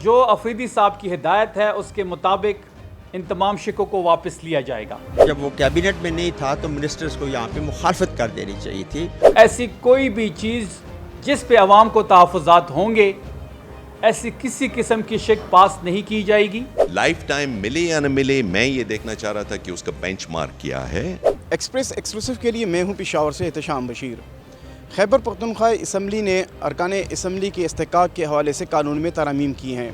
जो अफरीदी साहब की हिदायत है उसके मुताबिक इन तमाम शिकों को वापस लिया जाएगा। जब वो कैबिनेट में नहीं था तो मिनिस्टर्स को यहाँ पे मुखालफत कर देनी चाहिए थी। ऐसी कोई भी चीज़ जिस पे अवाम को तहफ़्फ़ुज़ात होंगे, ऐसी किसी किस्म की शिक पास नहीं की जाएगी। लाइफ टाइम मिले या न मिले, मैं ये देखना चाह रहा था कि उसका बेंचमार्क क्या है। एक्सप्रेस एक्सक्लूसिव के लिए मैं हूँ पेशावर से एहतशाम बशीर। खैबर पख्तूनख्वा असम्बली ने अरकान असम्बली के इस्तेकाक के हवाले से कानून में तरमीम की हैं,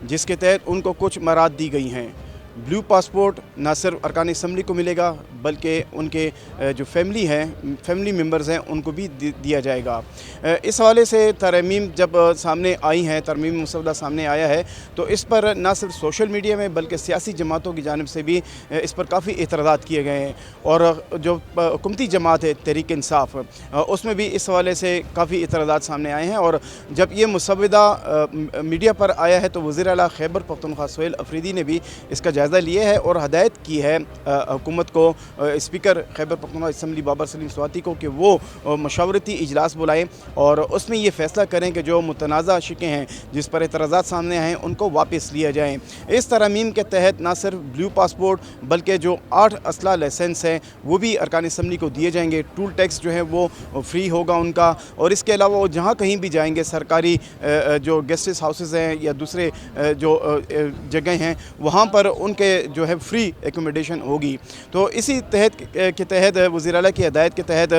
जिसके तहत उनको कुछ मराद दी गई हैं। ब्लू पासपोर्ट ना सिर्फ अरकान असम्बली को मिलेगा बल्कि उनके जो फैमिली मेम्बर्स हैं उनको भी दिया जाएगा। इस हवाले से तरमीम जब सामने आई हैं, तरमीम मसवदा सामने आया है, तो इस पर ना सिर्फ सोशल मीडिया में बल्कि सियासी जमातों की जानिब से भी इस पर काफ़ी एतराज़ात किए गए हैं। और जो हुकूमती जमात है तहरीक इंसाफ, उसमें भी इस हवाले से काफ़ी एतराज़ात सामने आए हैं। और जब ये मसवदा मीडिया पर आया है तो वज़ीर आला खैबर पख्तूनख्वा सुहेल अफरीदी ने भी इसका जायज़ा लिया है और हदायत की है हुकूमत को, स्पीकर खैबर पख्तूनख्वा असम्बली बाबर सलीम स्वाति को, कि वो मशावरती इजलास बुलाएं और उसमें ये फ़ैसला करें कि जो मुतनाज़ा शिकें हैं जिस पर एतराज़ात सामने आए हैं उनको वापस लिया जाएँ। इस तरमीम के तहत ना सिर्फ ब्लू पासपोर्ट बल्कि जो 8 असला लाइसेंस हैं वो भी अरकान असम्बली को दिए जाएंगे। टूल टैक्स जो है वो फ्री होगा उनका। और इसके अलावा वो जहाँ कहीं भी जाएंगे, सरकारी जो गेस्ट हाउसेज़ हैं या दूसरे जो जगह हैं, वहाँ पर उनके जो है फ्री एकोमोडेशन होगी। तो इसी के तहत वज़ीर आला की हदायत के तहत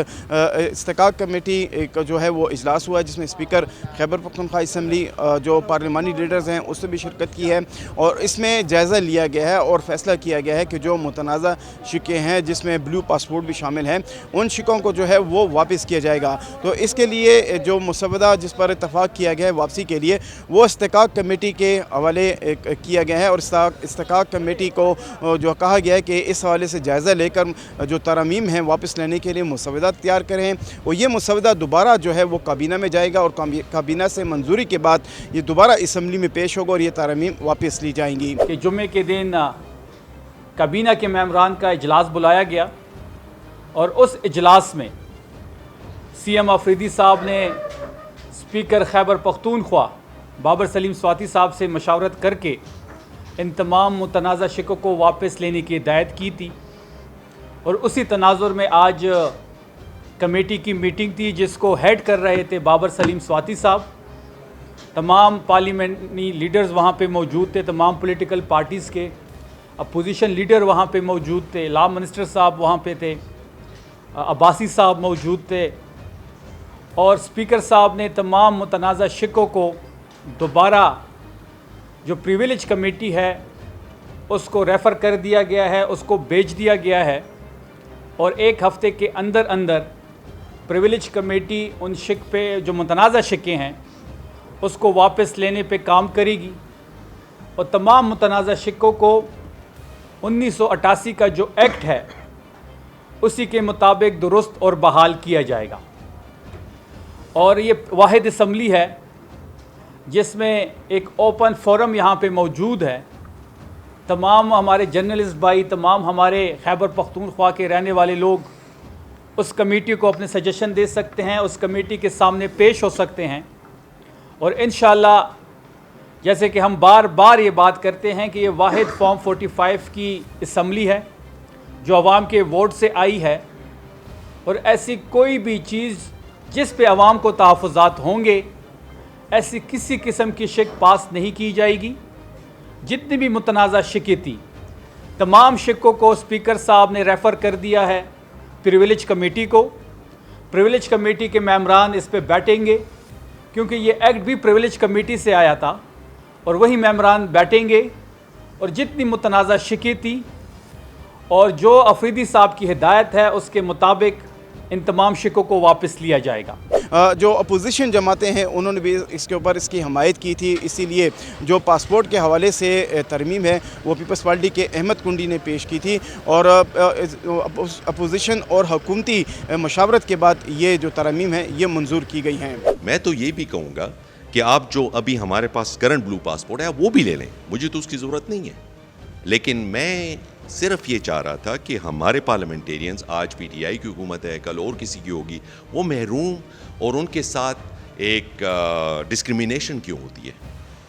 इस्तेकाक कमेटी का जो है वो इजलास हुआ है, जिसमें स्पीकर खैबर पख्तूनख्वा असम्बली जो पार्लिमानी लीडर्स हैं उससे भी शिरकत की है। और इसमें जायज़ा लिया गया है और फ़ैसला किया गया है कि जो मुतनाज़ा शिकें हैं जिसमें ब्लू पासपोर्ट भी शामिल हैं, उन शिकों को जो है वो वापस किया जाएगा। तो इसके लिए जो मसवदा जिस पर इत्तफ़ाक़ किया गया है वापसी के लिए, वो इस्तेकाक कमेटी के हवाले किया गया है। और इस्तेकाक कमेटी को जो कहा गया है कि इस हवाले से जायज़ा लेकर जो तरमीम हैं वापस लेने के लिए मसवदा तैयार करें। और ये मसवदा दोबारा जो है वो काबीना में जाएगा और काबीना से मंजूरी के बाद ये दोबारा असम्बली में पेश होगा और ये तरमीम वापस ली जाएंगी। कि जुम्मे के दिन काबीना के मेंबरान का इजलास बुलाया गया और उस इजलास में CM अफरीदी साहब ने स्पीकर खैबर पख्तूनख्वा बाबर सलीम स्वाति साहब से मशावरत करके इन तमाम मुतनाज़ा शिकों को वापस लेने की हिदायत की थी। और उसी तनाजुर में आज कमेटी की मीटिंग थी जिसको हेड कर रहे थे बाबर सलीम स्वाति साहब। तमाम पार्लियामेंट्री लीडर्स वहाँ पे मौजूद थे, तमाम पॉलिटिकल पार्टीज़ के अपोजिशन लीडर वहाँ पे मौजूद थे, लॉ मिनिस्टर साहब वहाँ पे थे, अब्बासी साहब मौजूद थे। और स्पीकर साहब ने तमाम मुतनाज़ा शिकों को दोबारा जो प्रिविलेज कमेटी है उसको रेफ़र कर दिया गया है, उसको भेज दिया गया है। और 1 हफ़्ते के अंदर अंदर प्रिविलेज कमेटी उन शिक पे जो मुतनाज़ा शिकें हैं उसको वापस लेने पे काम करेगी। और तमाम मुतनाज़ा शिकों को 1988 का जो एक्ट है उसी के मुताबिक दुरुस्त और बहाल किया जाएगा। और ये वाहिद असम्बली है जिसमें एक ओपन फोरम यहाँ पे मौजूद है। तमाम हमारे जर्नलिस्ट भाई, तमाम हमारे खैबर पख्तूनख्वा के रहने वाले लोग उस कमेटी को अपने सजेशन दे सकते हैं, उस कमेटी के सामने पेश हो सकते हैं। और इंशाअल्लाह जैसे कि हम बार बार ये बात करते हैं कि ये वाहिद फॉर्म 45 की असम्बली है जो अवाम के वोट से आई है। और ऐसी कोई भी चीज़ जिस पे अवाम को तहफ़्फ़ुज़ात होंगे, ऐसी किसी किस्म की शिक पास नहीं की जाएगी। जितनी भी मुतनाज़ा शिकें थी, तमाम शिकों को स्पीकर साहब ने रेफ़र कर दिया है प्रिविलेज कमेटी को। प्रिविलेज कमेटी के मेंबरान इस पे बैठेंगे क्योंकि ये एक्ट भी प्रिविलेज कमेटी से आया था। और वही मेंबरान बैठेंगे और जितनी मुतनाज़ा शिकें थी और जो अफरीदी साहब की हिदायत है उसके मुताबिक इन तमाम शिकों को वापस लिया जाएगा। जो अपोजिशन जमातें हैं उन्होंने भी इसके ऊपर इसकी हमायत की थी, इसीलिए जो पासपोर्ट के हवाले से तरमीम है वो पीपल्स पार्टी के अहमद कुंडी ने पेश की थी। और अपोजिशन और हुकूमती मशावरत के बाद ये जो तरमीम है ये मंजूर की गई हैं। मैं तो ये भी कहूँगा कि आप जो अभी हमारे पास करंट ब्लू पासपोर्ट है वो भी ले लें, मुझे तो उसकी ज़रूरत नहीं है। लेकिन मैं सिर्फ ये चाह रहा था कि हमारे पार्लियामेंटेरियंस, आज PTI की हुकूमत है, कल और किसी की होगी, वो महरूम और उनके साथ एक डिस्क्रिमिनेशन क्यों होती है।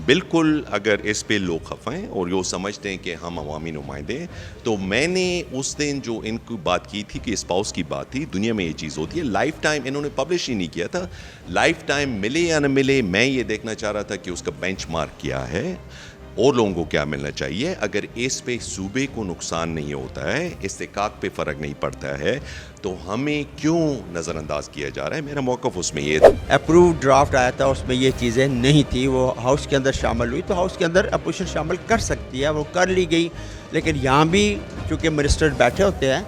बिल्कुल अगर इस पे लोग खफा हैं और वो समझते हैं कि हम अवामी नुमाइंदे हैं, तो मैंने उस दिन जो इनको बात की थी कि स्पाउस की बात थी, दुनिया में ये चीज़ होती है, लाइफ टाइम इन्होंने पब्लिश ही नहीं किया था, लाइफ टाइम मिले या न मिले, मैं ये देखना चाह रहा था कि उसका बेंचमार्क क्या है और लोगों को क्या मिलना चाहिए। अगर इस पे सूबे को नुकसान नहीं होता है, इस्तेकाक पे फ़र्क नहीं पड़ता है, तो हमें क्यों नज़रअंदाज किया जा रहा है। मेरा मौक़िफ़ उसमें ये था। अप्रूव ड्राफ्ट आया था, उसमें ये चीज़ें नहीं थी, वो हाउस के अंदर शामिल हुई, तो हाउस के अंदर अपोजिशन शामिल कर सकती है, वो कर ली गई। लेकिन यहाँ भी चूँकि मिनिस्टर बैठे होते हैं,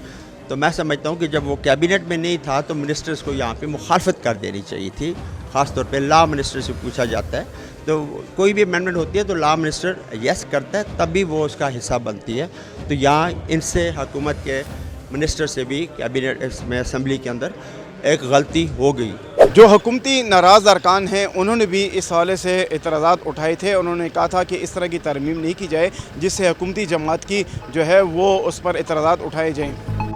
तो मैं समझता हूँ कि जब वो कैबिनेट में नहीं था तो मिनिस्टर्स को यहाँ पे मुखालफत कर देनी चाहिए थी। ख़ास तौर पे लॉ मिनिस्टर से पूछा जाता है, तो कोई भी अमेंडमेंट होती है तो लॉ मिनिस्टर यस करता है, तब भी वो उसका हिस्सा बनती है। तो यहाँ इनसे हुकूमत के मिनिस्टर से भी कैबिनेट इसमें असम्बली के अंदर एक गलती हो गई। जो हुकूमती नाराज़ अरकान हैं उन्होंने भी इस हवाले से एतराज़ात उठाए थे। उन्होंने कहा था कि इस तरह की तरमीम नहीं की जाए जिससे हुकूमती जमात की जो है वो उस पर एतराज़ात उठाए जाएँ।